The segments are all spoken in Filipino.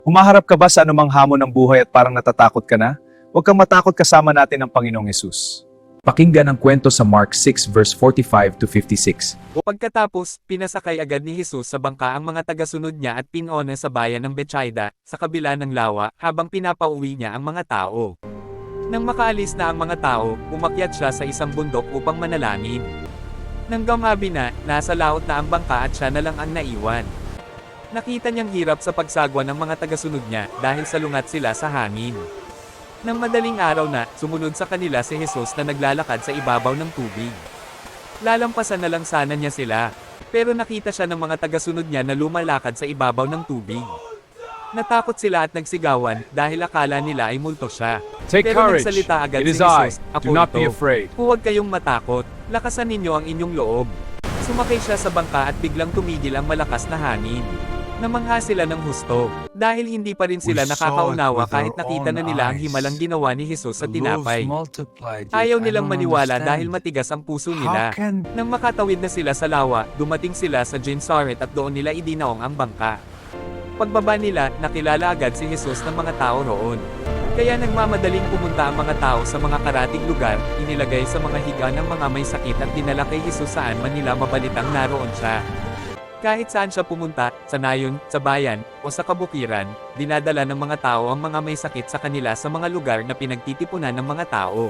Humaharap ka ba sa anumang hamon ng buhay at parang natatakot ka na? Huwag kang matakot, kasama natin ang Panginoong Hesus. Pakinggan ang kwento sa Mark 6 verse 45 to 56. Pagkatapos, pinasakay agad ni Jesus sa bangka ang mga tagasunod niya at pinona sa bayan ng Betsaida, sa kabila ng lawa, habang pinapauwi niya ang mga tao. Nang makaalis na ang mga tao, umakyat siya sa isang bundok upang manalangin. Nang gumabi na, nasa laot na ang bangka at siya na lang ang naiwan. Nakita niyang hirap sa pagsagwa ng mga tagasunod niya dahil salungat sila sa hangin. Nang madaling araw na, sumunod sa kanila si Jesus na naglalakad sa ibabaw ng tubig. Lalampasan na lang sana niya sila, pero nakita siya ng mga tagasunod niya na lumalakad sa ibabaw ng tubig. Natakot sila at nagsigawan dahil akala nila ay multo siya. Take Pero courage. nagsalita agad It is si I. Jesus, "Ako Do not be ito." afraid. Huwag kayong matakot, lakasan ninyo ang inyong loob. Sumakay siya sa bangka at biglang tumigil ang malakas na hangin. Namangha sila ng husto, dahil hindi pa rin sila nakakaunawa kahit nakita na nila ang himalang ginawa ni Jesus sa tinapay. Ayaw nilang maniwala dahil matigas ang puso nila. Nang makatawid na sila sa lawa, dumating sila sa Gennesaret at doon nila idinaong ang bangka. Pagbaba nila, nakilala agad si Jesus ng mga tao roon. Kaya nagmamadaling pumunta ang mga tao sa mga karatig lugar, inilagay sa mga higa ng mga may sakit at dinala kay Jesus saan man nila mabalitang naroon siya. Kahit saan siya pumunta, sa nayon, sa bayan, o sa kabukiran, dinadala ng mga tao ang mga may sakit sa kanila sa mga lugar na pinagtitipunan ng mga tao.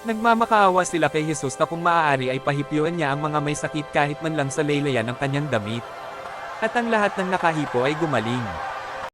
Nagmamakaawa sila kay Jesus na kung maaari ay pahipyuan niya ang mga may sakit kahit man lang sa laylayan ng kanyang damit. At ang lahat ng nakahipo ay gumaling.